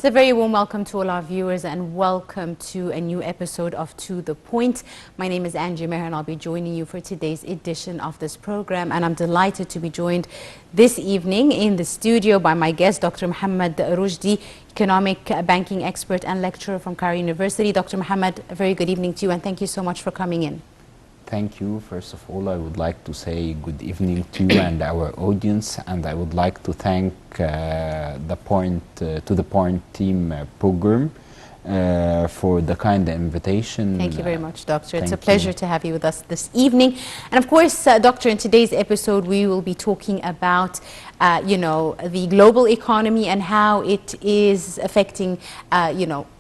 So a very warm welcome to all our viewers and welcome to a new episode of To The Point. My name is Angie Meher and I'll be joining you for today's edition of this program, and I'm delighted to be joined this evening in the studio by my guest, Dr. Mohammed Rushdi, economic banking expert and lecturer from Cairo University. Dr. Mohammed, a very good evening to you and thank you so much for coming in. Thank you. First of all, I would like to say good evening to you and our audience, and I would like to thank the Point team program for the kind invitation. Thank you very much, Doctor. It's a pleasure to have you with us this evening. And of course, Doctor, in today's episode, we will be talking about the global economy and how it is affecting,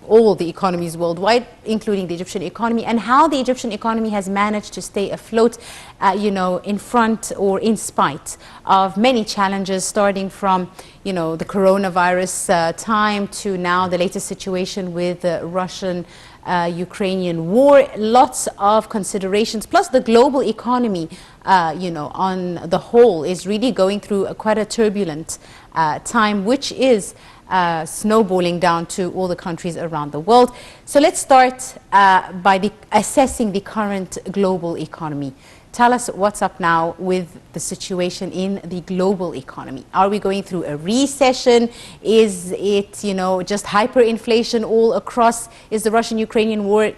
all the economies worldwide, including the Egyptian economy, and how the Egyptian economy has managed to stay afloat, in front or in spite of many challenges, starting from, the coronavirus time to now the latest situation with the Russian-Ukrainian war. Lots of considerations, plus the global economy, on the whole is really going through quite a turbulent time, which is snowballing down to all the countries around the world. So let's start by assessing the current global economy. Tell us what's up now with the situation in the global economy. Are we going through a recession? Is it, just hyperinflation all across? Is the Russian-Ukrainian war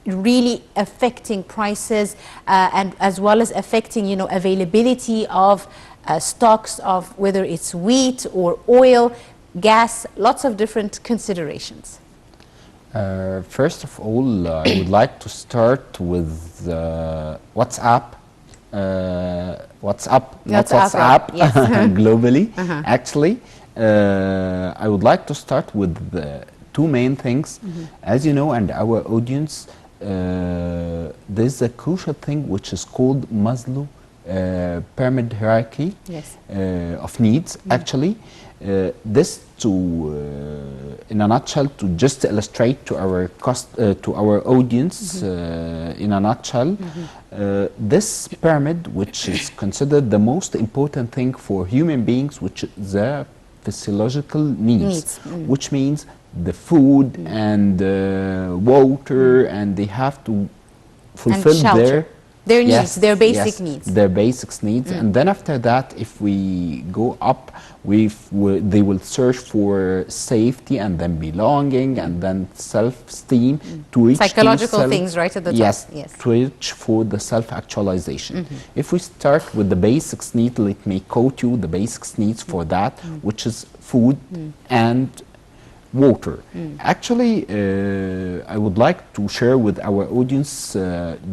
really affecting prices and as well as affecting, availability of stocks of whether it's wheat or oil, gas, lots of different considerations? First of all, I would like to start with WhatsApp. WhatsApp yes. globally. Actually, I would like to start with the two main things. As you know, and our audience, there's a crucial thing which is called Maslow pyramid hierarchy of needs. Actually, this in a nutshell, to just illustrate to our audience in a nutshell, this pyramid, which is considered the most important thing for human beings, which is the physiological needs. Which means the food and water, and they have to fulfill their needs, their basic needs. Their basic needs. And then after that, if we go up, they will search for safety and then belonging and then self-esteem to reach psychological things right at the top. Yes, to reach for the self-actualization. If we start with the basic needs, let me quote you the basic needs for that, which is food and water. Actually, I would like to share with our audience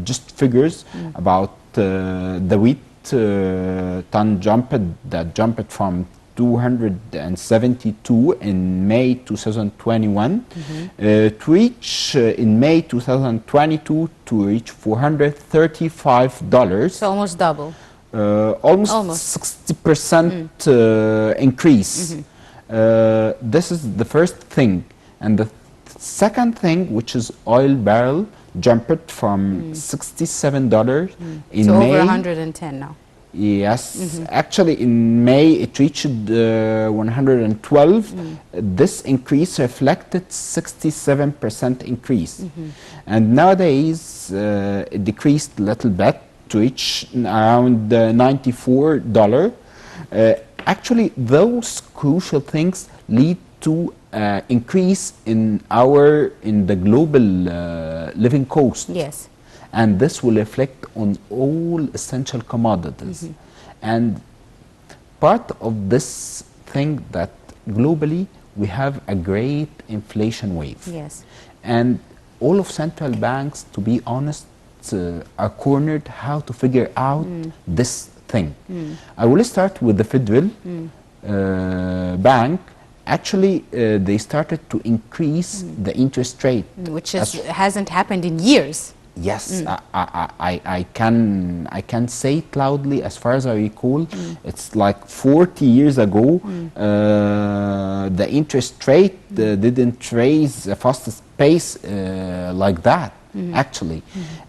just figures about the wheat ton jumped from 272 in May 2021 to reach in May 2022 to reach $435. So almost double. Almost 60% increase. This is the first thing. And the second thing, which is oil barrel, jumped from $67 in May. Over 110 now. Yes, actually in May it reached 112. This increase reflected 67% increase. And nowadays it decreased a little bit to reach around $94. Actually, those crucial things lead to increase in the global living cost. Yes. And this will reflect on all essential commodities. And part of this thing that globally we have a great inflation wave. Yes. And all of central banks, to be honest, are cornered how to figure out this thing. I will start with the Federal Bank. Actually, they started to increase the interest rate. Which hasn't happened in years. Yes, I can say it loudly. As far as I recall, it's like 40 years ago. The interest rate didn't raise the fastest pace like that, actually.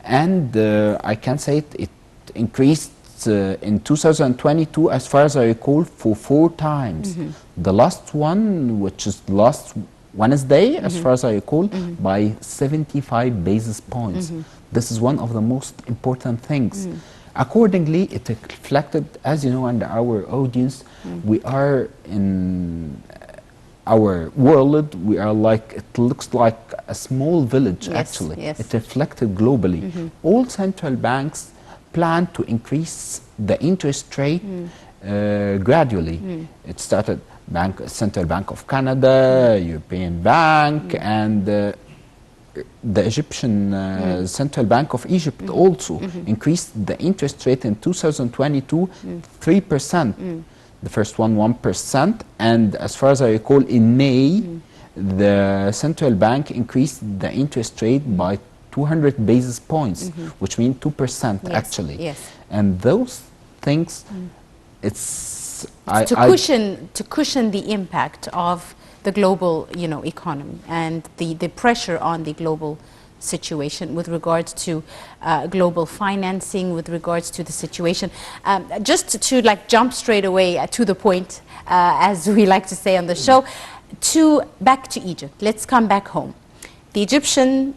And I can say it increased in 2022, as far as I recall, for 4 times. The last one, which is last Wednesday, as far as I recall, by 75 basis points. This is one of the most important things. Accordingly, it reflected, as you know, and our audience, we are in our world, we are like, it looks like a small village, actually. Yes. It reflected globally. All central banks plan to increase the interest rate gradually. It started Central Bank of Canada, European Bank, and the Egyptian Central Bank of Egypt also increased the interest rate in 2022 3%. The first one 1%, and as far as I recall, in May, the central bank increased the interest rate by 200 basis points, which means 2% actually. Yes. And those things, it's to cushion the impact of the global, economy and the pressure on the global situation with regards to global financing, with regards to the situation. Just to jump straight away to the point, as we like to say on the show, back to Egypt. Let's come back home. The Egyptian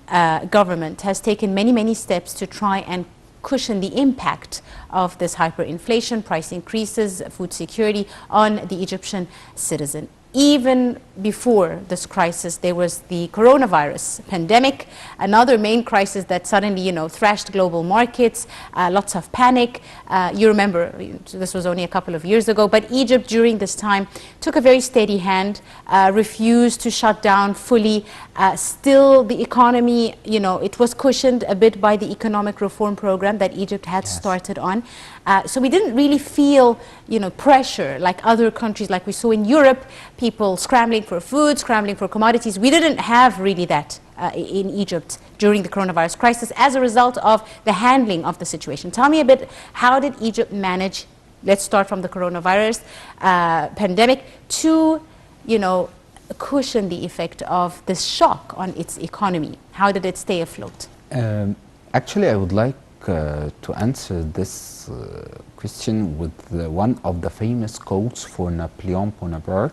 government has taken many steps to try and cushion the impact of this hyperinflation, price increases, food security on the Egyptian citizen. Even before this crisis, there was the coronavirus pandemic, another main crisis that suddenly, thrashed global markets, lots of panic. You remember, this was only a couple of years ago, but Egypt during this time took a very steady hand, refused to shut down fully. Still, the economy, it was cushioned a bit by the economic reform program that Egypt had started on. So we didn't really feel, pressure like other countries, like we saw in Europe, people scrambling for food, scrambling for commodities. We didn't have really that in Egypt during the coronavirus crisis as a result of the handling of the situation. Tell me a bit, how did Egypt manage, let's start from the coronavirus pandemic, to, cushion the effect of this shock on its economy? How did it stay afloat? Actually, I would like to answer this question with one of the famous quotes for Napoleon Bonaparte.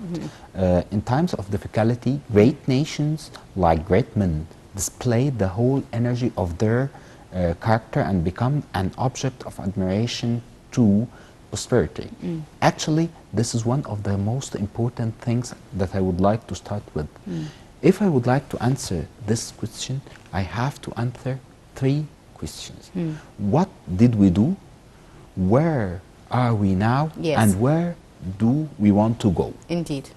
In times of difficulty, great nations, like great men, display the whole energy of their character and become an object of admiration to prosperity. Actually, this is one of the most important things that I would like to start with. If I would like to answer this question, I have to answer three questions. What did we do? Where are we now? Yes. And where do we want to go? Indeed.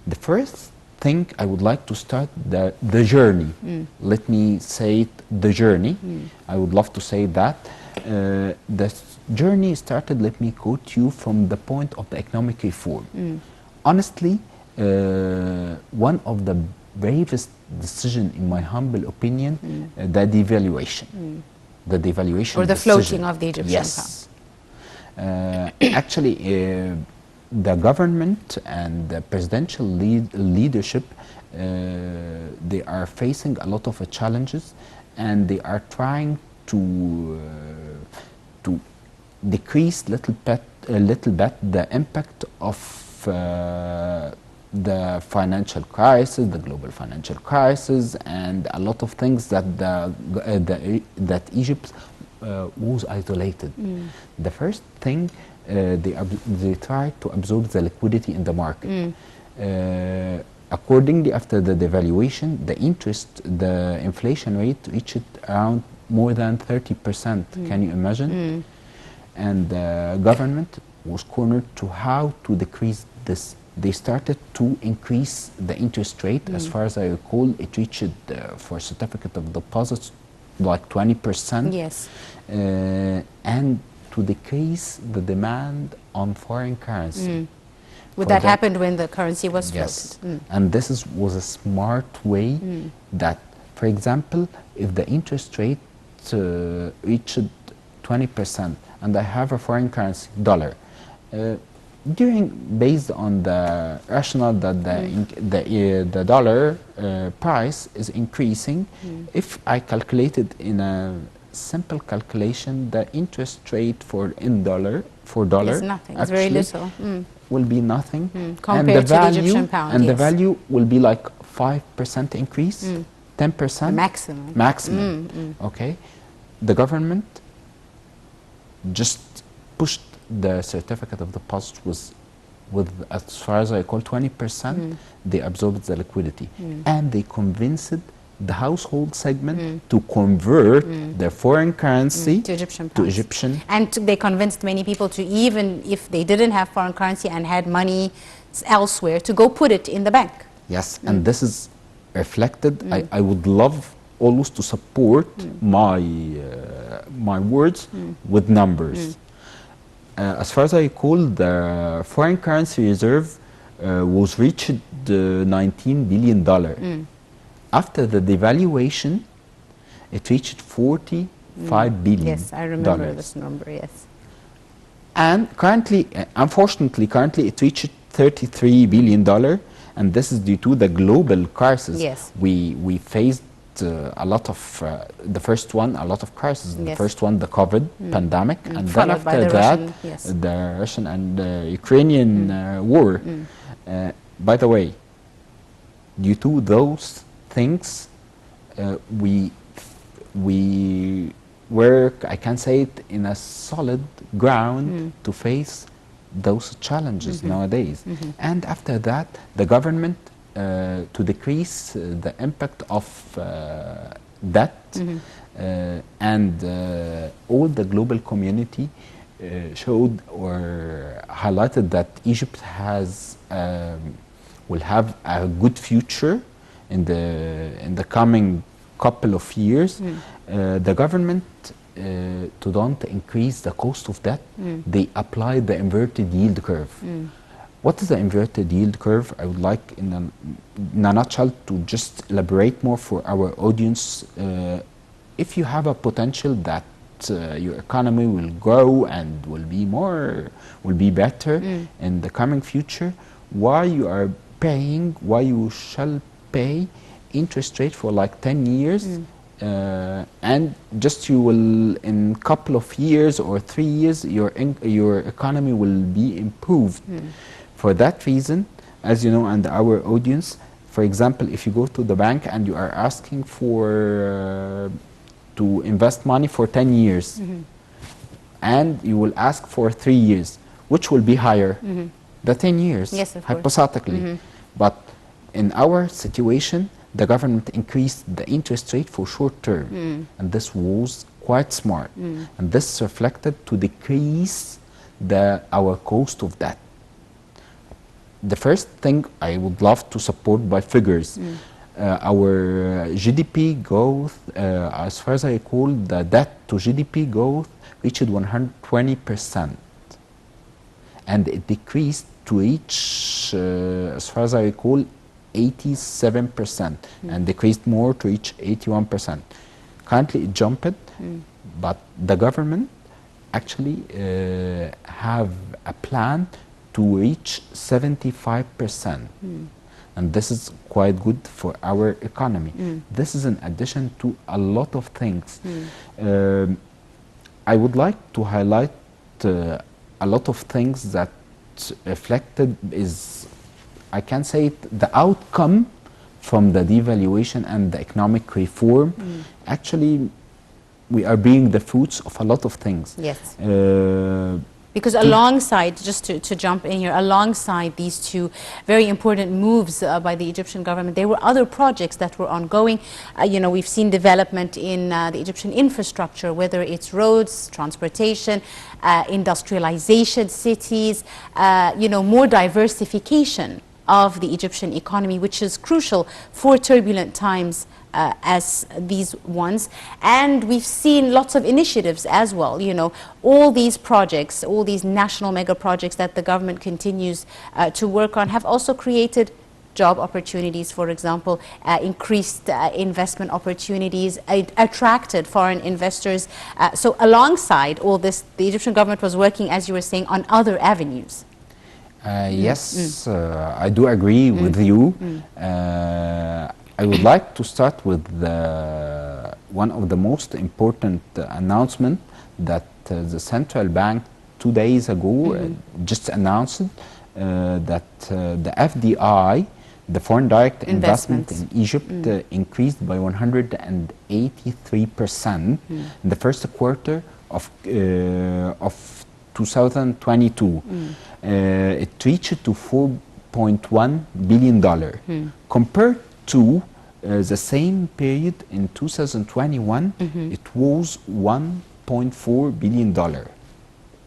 The first thing I would like to start the journey. Let me say it, the journey. I would love to say that. The journey started, let me quote you, from the point of the economic reform. Honestly, one of the bravest decision, in my humble opinion, the devaluation. The devaluation or the decision. floating of the Egyptian Yes. Actually, the government and the presidential leadership, they are facing a lot of challenges, and they are trying to decrease a little bit the impact of the financial crisis, the global financial crisis, and a lot of things that that Egypt was isolated. The first thing, they tried to absorb the liquidity in the market. Accordingly, after the devaluation, the inflation rate reached around more than 30%. Can you imagine? And the government was cornered to how to decrease this. They started to increase the interest rate. As far as I recall, it reached for certificate of deposits like 20%. Yes. And to decrease the demand on foreign currency. Would that happen when the currency was Yes. floated? And this was a smart way that, for example, if the interest rate reached 20% and I have a foreign currency, dollar, based on the rationale that the dollar price is increasing, if I calculated in a simple calculation, the interest rate for in dollar $4 It's nothing. It's very little. will be nothing. Compared to the Egyptian pound, and the yes. value will be like 5% increase, 10%. The maximum. Maximum. Okay. The government just pushed the certificate of deposit with as far as I recall 20%. They absorbed the liquidity, and they convinced the household segment to convert their foreign currency To Egyptian to pounds. Egyptian. And they convinced many people to, even if they didn't have foreign currency and had money elsewhere, to go put it in the bank. Yes, and this is reflected. I would love always to support my my words with numbers. As far as I recall, the foreign currency reserve was reached $19 billion. After the devaluation, it reached $45 billion. Yes, I remember this number, yes. And currently, unfortunately, it reached $33 billion, and this is due to the global crisis. Yes. We faced a lot of, the first one, a lot of crises. Yes. The first one, the COVID pandemic, and then Followed by after the that, Russian, yes. the Russian and Ukrainian war. By the way, due to those things, we work, I can say it, in a solid ground to face those challenges nowadays. And after that, the government, to decrease the impact of debt, and all the global community showed or highlighted that Egypt has will have a good future in the coming couple of years. The government, to don't increase the cost of debt, they applied the inverted yield curve. What is the inverted yield curve? I would like in a nutshell to just elaborate more for our audience. If you have a potential that your economy will grow and will be better in the coming future, why you shall pay interest rate for like 10 years, and just you will in couple of years or 3 years your economy will be improved. For that reason, as you know, and our audience, for example, if you go to the bank and you are asking for to invest money for 10 years, and you will ask for 3 years, which will be higher? The 10 years, yes, of hypothetically. But in our situation, the government increased the interest rate for short term, and this was quite smart. And this reflected to decrease our cost of debt. The first thing I would love to support by figures, our GDP growth, as far as I recall, the debt to GDP growth reached 120%, and it decreased to reach, as far as I recall, 87%, and decreased more to reach 81%. Currently it jumped, but the government actually have a plan to reach 75%. And this is quite good for our economy. This is in addition to a lot of things. I would like to highlight a lot of things that reflected is, I can say it, the outcome from the devaluation and the economic reform. Actually, we are being the fruits of a lot of things. Yes. Because alongside, just to jump in here, alongside these two very important moves by the Egyptian government, there were other projects that were ongoing. You know, we've seen development in the Egyptian infrastructure, whether it's roads, transportation, industrialization, cities, you know, more diversification of the Egyptian economy, which is crucial for turbulent times as these ones. And we've seen lots of initiatives as well. You know, all these projects, all these national mega projects that the government continues to work on have also created job opportunities, for example, increased investment opportunities, attracted foreign investors. So alongside all this, the Egyptian government was working, as you were saying, on other avenues. Yes, I do agree with you. I would like to start with one of the most important announcement that the central bank 2 days ago just announced that the FDI, the foreign direct investment in Egypt, increased by 183% in the first quarter of 2022. It reached to $4.1 billion compared to the same period in 2021. It was $1.4 billion.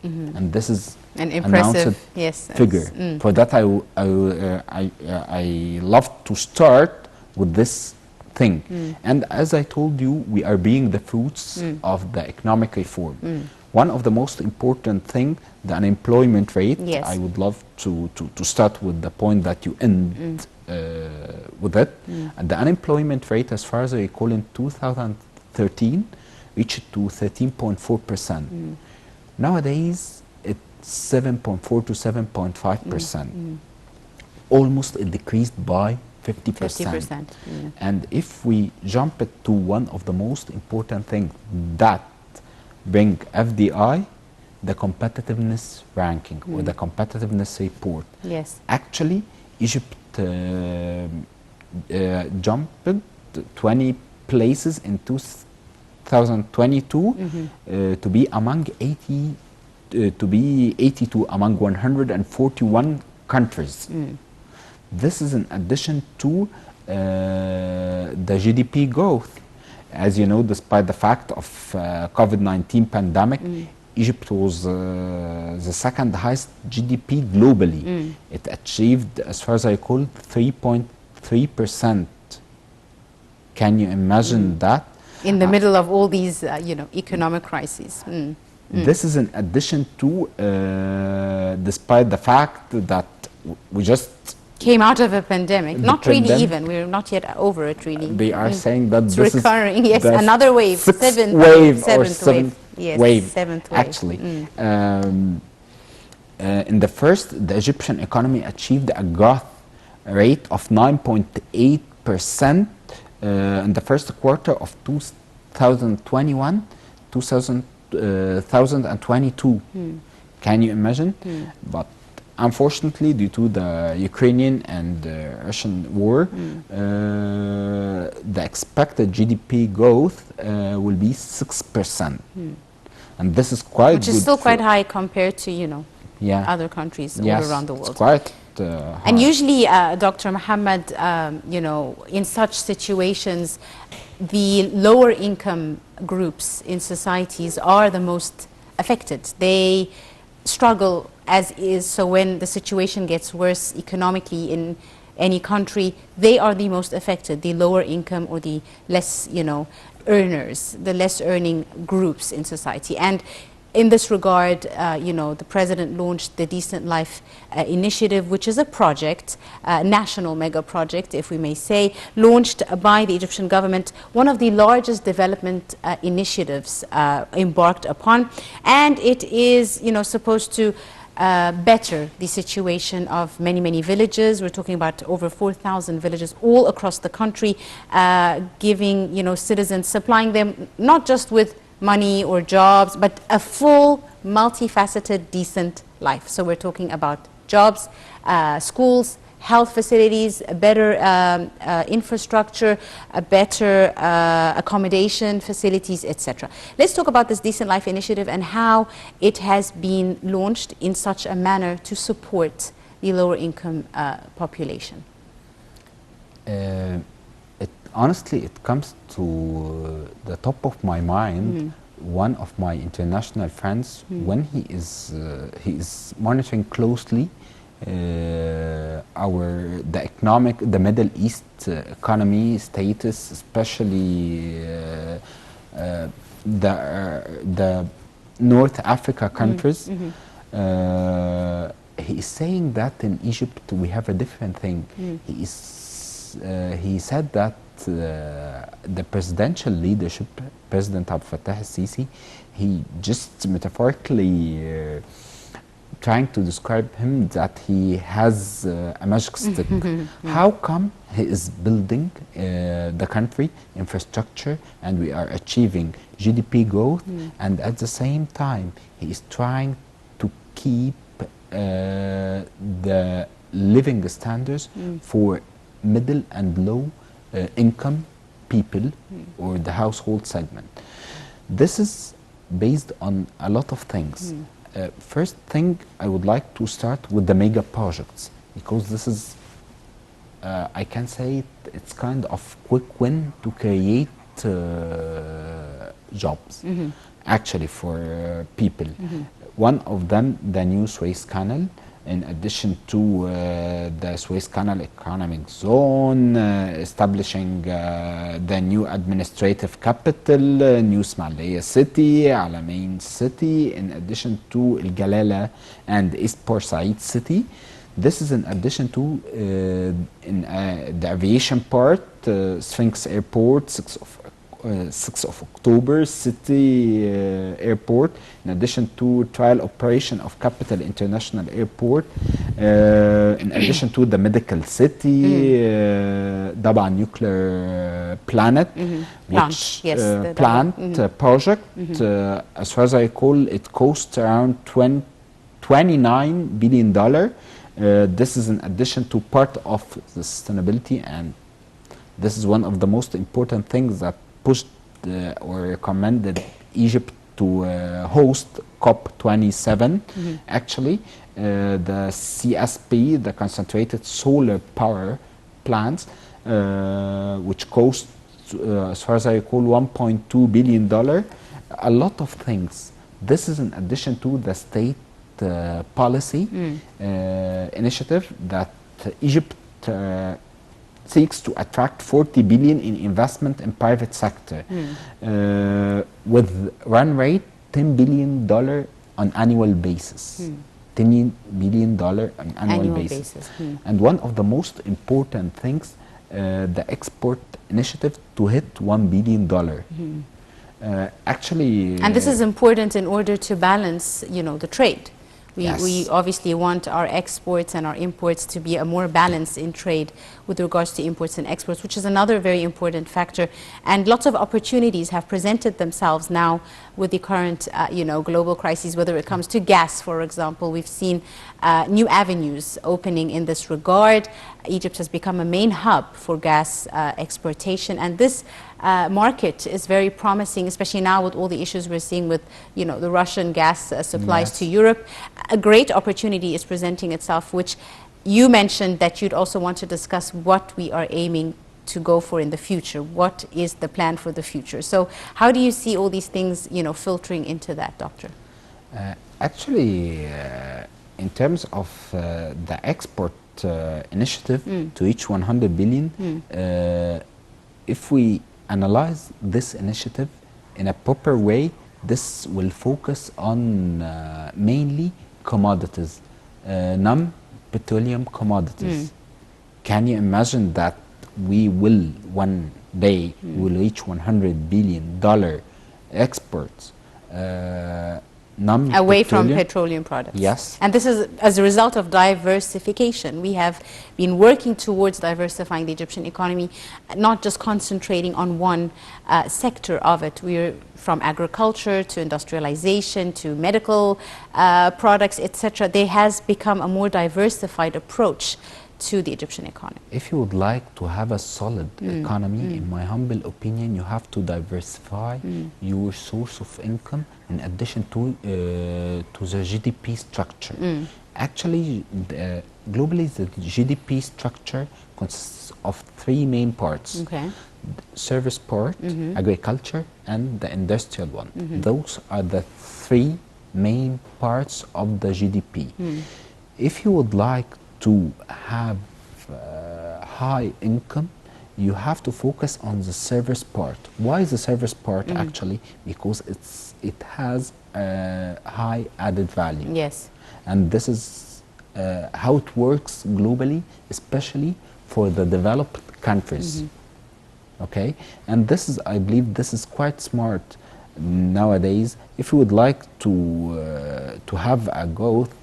And this is an impressive figure. For that, I love to start with this thing. And as I told you, we are being the fruits of the economic reform. One of the most important thing, the unemployment rate. I would love to start with the point that you end with it. And the unemployment rate, as far as I recall, in 2013, reached to 13.4%. Nowadays, it's 7.4 to 7.5%. Almost it decreased by 50%. And if we jump it to one of the most important things that bring FDI, the competitiveness ranking or the competitiveness report. Actually, Egypt jumped 20 places in 2022 to be among 82 among 141 countries. This is in addition to the GDP growth. As you know, despite the fact of COVID-19 pandemic, Egypt was the second highest GDP globally. It achieved, as far as I recall, 3.3%. Can you imagine that? In the middle of all these, economic crises. This is in addition to, despite the fact that we just came out of a pandemic. Not really even. We're not yet over it, really. They are saying that it's this recurring. is another wave. Seventh wave. Seventh wave. Actually. In the first, the Egyptian economy achieved a growth rate of 9.8% in the first quarter of 2021, 2022. Can you imagine? But unfortunately, due to the Ukrainian and Russian war, the expected GDP growth will be 6%. And this is quite Which is still quite high compared to, other countries all around the world. It's quite and usually, Dr. Mohammed, in such situations, the lower income groups in societies are the most affected. They struggle as is, so when the situation gets worse economically in any country, they are the most affected, the lower income or the less, earners, the less earning groups in society. And in this regard, the president launched the Decent Life Initiative, which is a project, national mega project, if we may say, launched by the Egyptian government, one of the largest development initiatives embarked upon. And it is, supposed to better the situation of many, many villages. We're talking about over 4,000 villages all across the country, giving, citizens, supplying them not just with money or jobs, but a full, multifaceted, decent life. So we're talking about jobs, schools, health facilities, a better infrastructure, a better accommodation facilities, etc. Let's talk about this Decent Life Initiative and how it has been launched in such a manner to support the lower income population. Honestly, it comes to the top of my mind. One of my international friends, when he is monitoring closely the Middle East economy status, especially the North Africa countries. He is saying that in Egypt we have a different thing. He said that the presidential leadership, President Abdel Fattah al-Sisi, he just metaphorically trying to describe him that he has a magic stick. How come he is building the country infrastructure and we are achieving GDP growth, and at the same time he is trying to keep the living standards for middle and low income people or the household segment. This is based on a lot of things. First thing, I would like to start with the mega projects, because this is, I can say it's kind of quick win to create jobs actually for people. One of them, the new Suez Canal, in addition to the Suez Canal Economic Zone, establishing the new administrative capital, New Ismailia City, Alamein City, in addition to El Galala and East Port Said City. This is in addition to the aviation part, Sphinx Airport, 6 of October City Airport, in addition to trial operation of Capital International Airport, in addition to the medical city, Daba nuclear planet, which plant project, as far as I recall, it costs around $29 billion. This is in addition to part of the sustainability, and this is one of the most important things that pushed or recommended Egypt to host COP27. Actually, the CSP, the concentrated solar power plants, which cost, as far as I recall, $1.2 billion. A lot of things. This is in addition to the state policy initiative that Egypt seeks to attract 40 billion in investment in private sector, with run rate $10 billion on annual basis. $10 billion on annual basis. And one of the most important things, the export initiative to hit $1 billion. Actually, and this is important in order to balance, the trade. We obviously want our exports and our imports to be a more balance in trade with regards to imports and exports, which is another very important factor. And lots of opportunities have presented themselves now with the current, global crises, whether it comes to gas, for example. We've seen new avenues opening in this regard. Egypt has become a main hub for gas exportation, and this market is very promising, especially now with all the issues we're seeing with, the Russian gas supplies to Europe. A great opportunity is presenting itself, which you mentioned that you'd also want to discuss what we are aiming to go for in the future. What is the plan for the future? So how do you see all these things, filtering into that, Doctor? Actually, in terms of the export initiative to reach 100 billion, if we analyze this initiative in a proper way, this will focus on mainly commodities, non-petroleum commodities. Can you imagine that we will one day will reach $100 billion exports away from petroleum products? Yes. And this is as a result of diversification. We have been working towards diversifying the Egyptian economy, not just concentrating on one sector of it. We're from agriculture to industrialization to medical products, etc. There has become a more diversified approach to the Egyptian economy. If you would like to have a solid economy, in my humble opinion, you have to diversify your source of income in addition to the GDP structure. Actually, globally, the GDP structure consists of 3 main parts. Service part, agriculture, and the industrial one. Those are the 3 main parts of the GDP. If you would like to have high income, you have to focus on the service part. Why is the service part actually? Because it has a high added value. Yes. And this is how it works globally, especially for the developed countries. Okay? And this is, I believe, this is quite smart nowadays. If you would like to have a growth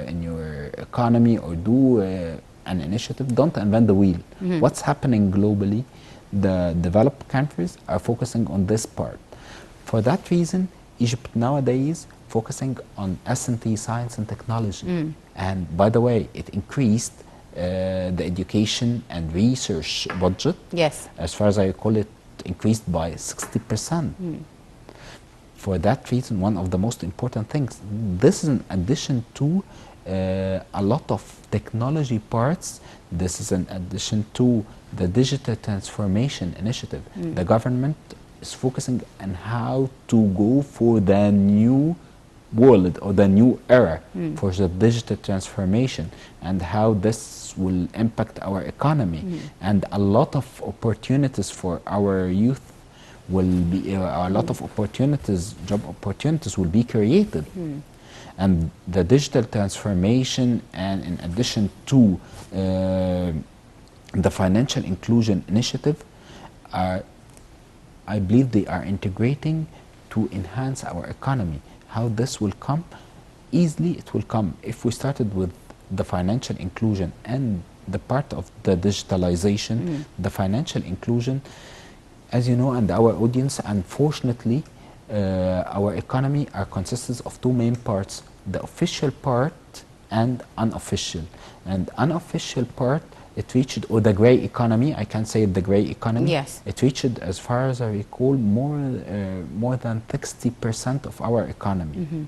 in your economy or do an initiative, don't invent the wheel. What's happening globally, the developed countries are focusing on this part. For that reason, Egypt nowadays focusing on S&T, science and technology. And by the way, it increased the education and research budget. Yes. As far as I recall, it increased by 60%. For that reason, one of the most important things, this is in addition to a lot of technology parts. This is in addition to the digital transformation initiative. The government is focusing on how to go for the new world or the new era for the digital transformation, and how this will impact our economy, and a lot of opportunities for our youth will be, a lot of opportunities, job opportunities will be created. And the digital transformation, and in addition to the financial inclusion initiative, are, I believe they are integrating to enhance our economy. How this will come? Easily it will come if we started with the financial inclusion and the part of the digitalization. The financial inclusion, as you know, and our audience, unfortunately, our economy consists of two main parts: the official part and unofficial. And unofficial part, it reached, or the gray economy, I can say the gray economy. Yes. It reached, as far as I recall, more than 60% of our economy.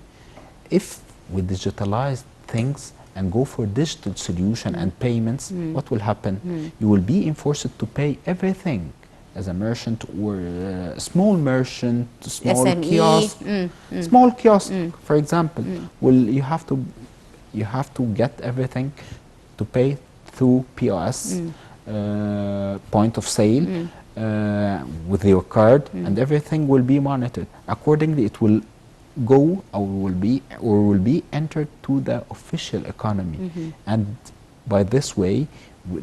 If we digitalize things and go for digital solution and payments, what will happen? You will be enforced to pay everything as a merchant, or small merchant, small SME. kiosk, small kiosk, for example. Well, you have to get everything to pay through POS, point of sale, with your card, and everything will be monitored. Accordingly, it will go, or will be entered to the official economy, and by this way,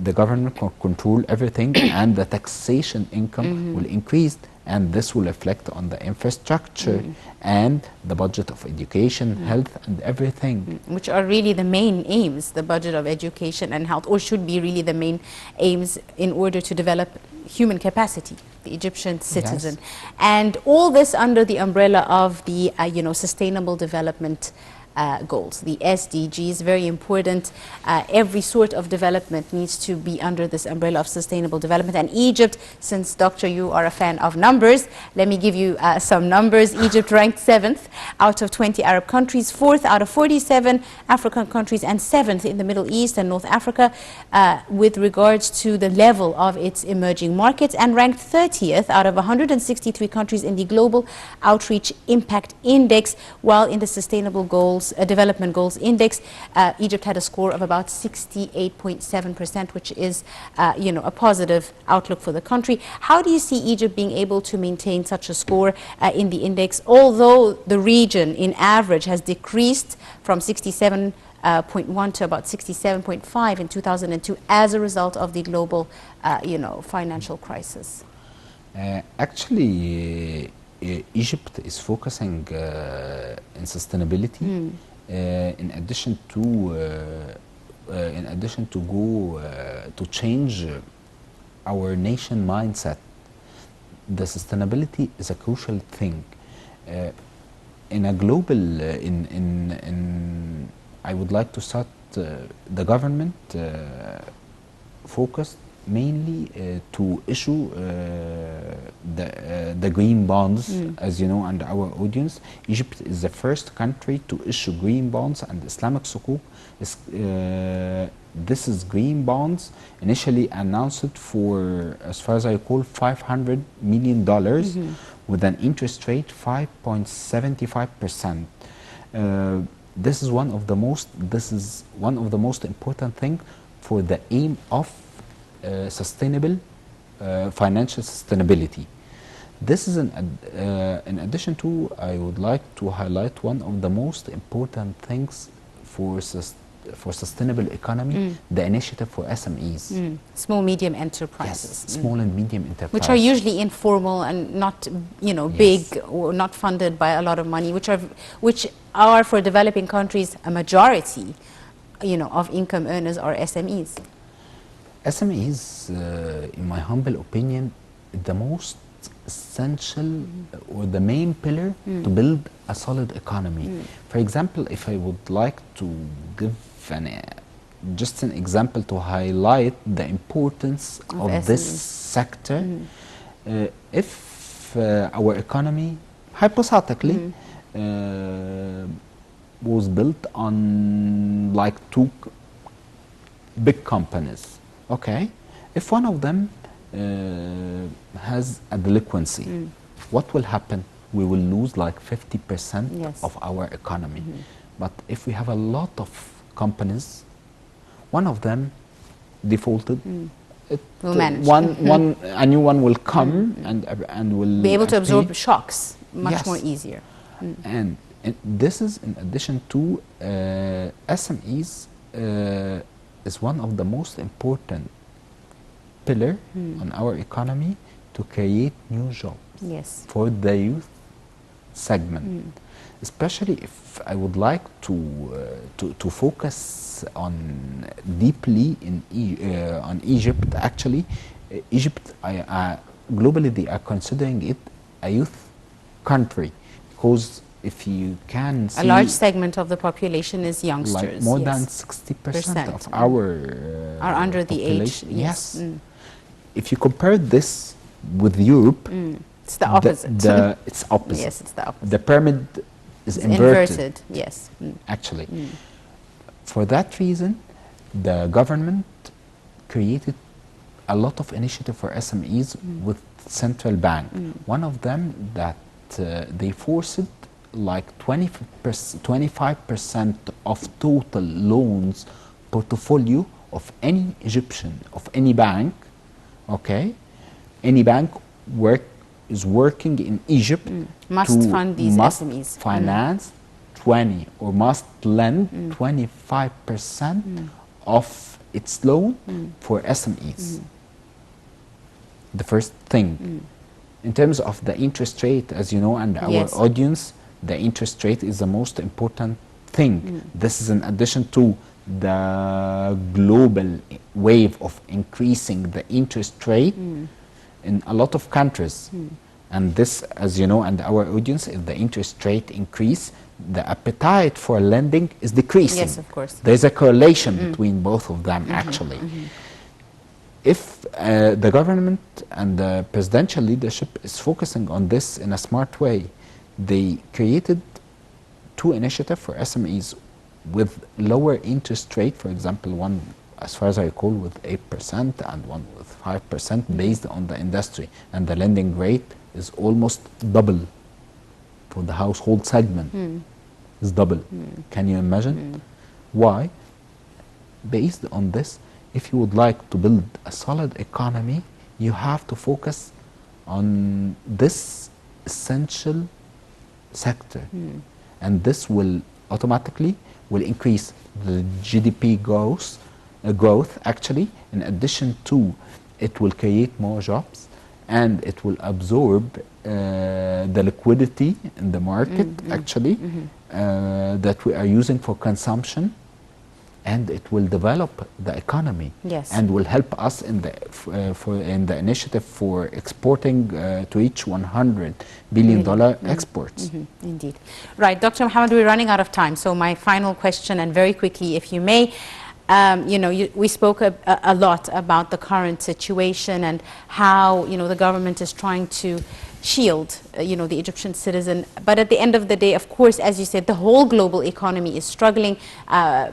the government can control everything, and the taxation income will increase, and this will reflect on the infrastructure and the budget of education, health, and everything. Which are really the main aims, the budget of education and health, or should be really the main aims in order to develop human capacity, the Egyptian citizen. Yes. And all this under the umbrella of the sustainable development goals, the SDGs, very important. Every sort of development needs to be under this umbrella of sustainable development. And Egypt, since Doctor, you are a fan of numbers, let me give you some numbers. Egypt ranked 7th out of 20 Arab countries, 4th out of 47 African countries, and 7th in the Middle East and North Africa with regards to the level of its emerging markets, and ranked 30th out of 163 countries in the Global Outreach Impact Index, while in the Sustainable Goals Development Goals Index, Egypt had a score of about 68.7%, which is, a positive outlook for the country. How do you see Egypt being able to maintain such a score in the index, although the region in average has decreased from 67.1 to about 67.5 in 2002 as a result of the global, financial crisis? Actually, Egypt is focusing in sustainability. In addition to change our nation mindset. The sustainability is a crucial thing. In a global, I would like to start. The government focused mainly to issue the green bonds, as you know, and our audience. Egypt is the first country to issue green bonds, and Islamic Sukuk is this is green bonds initially announced for, as far as I recall, $500 million with an interest rate 5.75%. This is one of the most important thing for the aim of sustainable financial sustainability. This is in addition to, I would like to highlight one of the most important things for sustainable economy, the initiative for SMEs. Small medium enterprises. Yes, small and medium enterprises. Which are usually informal and not, big, or not funded by a lot of money, which are for developing countries, a majority, of income earners are SMEs. SMEs, in my humble opinion, the most essential or the main pillar to build a solid economy. For example, if I would like to give just an example to highlight the importance of this sector, if our economy, hypothetically, was built on like two big companies, okay? If one of them has a delinquency, what will happen? We will lose like 50% of our economy. But if we have a lot of companies, one of them defaulted, will manage. A new one will come and will be able to absorb pay. shocks much Yes. more easier. And this is in addition to SMEs is one of the most important pillar on our economy to create new jobs Yes. for the youth segment. Especially if I would like to focus on deeply on Egypt. Actually, Egypt, globally they are considering it a youth country, because if you can see a large segment of the population is youngsters. like more than 60% of our are under the age. Yes. If you compare this with Europe, it's the opposite. It's opposite. Yes, it's the opposite. The pyramid is It's inverted. Yes. Actually, for that reason, the government created a lot of initiative for SMEs with central bank. One of them that they forced like 25% of total loans portfolio of any Egyptian, of any bank, okay? Any bank is working in Egypt must fund these SMEs. Finance 20 or must lend 25% of its loan for SMEs. The first thing. In terms of the interest rate, as you know, and our audience, the interest rate is the most important thing. This is in addition to the global wave of increasing the interest rate in a lot of countries. And this, as you know, and our audience, if the interest rate increase, the appetite for lending is decreasing. Yes, of course. There's a correlation between both of them, actually. If the government and the presidential leadership is focusing on this in a smart way, they created two initiatives for SMEs with lower interest rate, for example, one, as far as I recall, with 8% and one with 5% based on the industry. And the lending rate is almost double for the household segment. It's double. Can you imagine? Why? Based on this, if you would like to build a solid economy, you have to focus on this essential sector. And this will automatically increase the GDP growth actually. In addition to, it will create more jobs and it will absorb the liquidity in the market actually that we are using for consumption, and it will develop the economy. Yes. And will help us in the initiative for exporting to reach $100 billion exports. Indeed. Right, Dr. Mohammed, we're running out of time. So my final question, and very quickly, if you may, you know, we spoke a lot about the current situation and how, you know, the government is trying to shield, you know, the Egyptian citizen. But at the end of the day, of course, as you said, the whole global economy is struggling.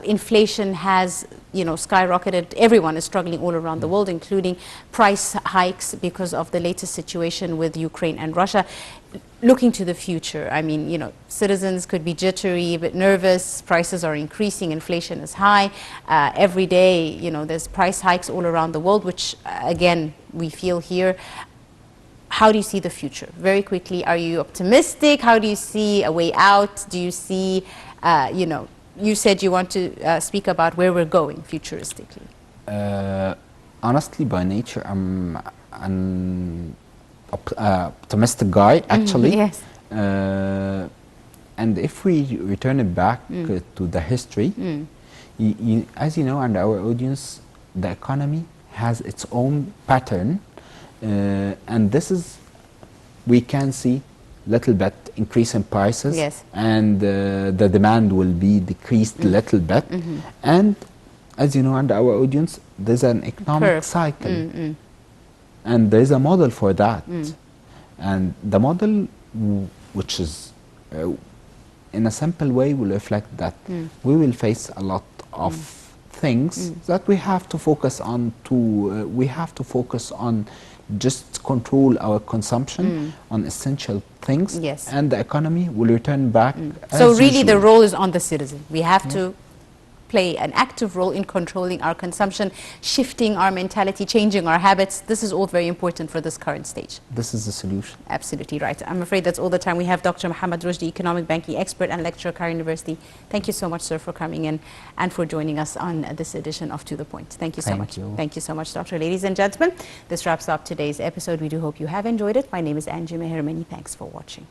Inflation has, you know, skyrocketed. Everyone is struggling all around the world, including price hikes because of the latest situation with Ukraine and Russia. Looking to the future, I mean, you know, citizens could be jittery, a bit nervous. Prices are increasing, inflation is high. Every day, you know, there's price hikes all around the world, which again, we feel here. How do you see the future? Very quickly, are you optimistic? How do you see a way out? Do you see, you know, you said you want to speak about where we're going futuristically. Honestly, by nature, I'm an optimistic guy, actually. Yes. And if we return it back to the history, as you know, and our audience, the economy has its own pattern. And this is we can see little bit increase in prices, Yes. and the demand will be decreased little bit, and as you know, and our audience, there's an economic Curve. cycle, and there's a model for that, and the model, which is in a simple way, will reflect that we will face a lot of things that we have to focus on. We have to focus on just control our consumption on essential things, Yes. and the economy will return back. So as really the usual. role is on the citizen. We have to play an active role in controlling our consumption, shifting our mentality, changing our habits. This is all very important for this current stage. This is the solution. Absolutely right. I'm afraid that's all the time we have. Dr. Mohammed Rushdi, economic banking expert and lecturer at Cairo University. Thank you so much, sir, for coming in and for joining us on this edition of To The Point. Thank you so much. Thank you so much, Doctor. Ladies and gentlemen, this wraps up today's episode. We do hope you have enjoyed it. My name is Angie Meher. Many thanks for watching.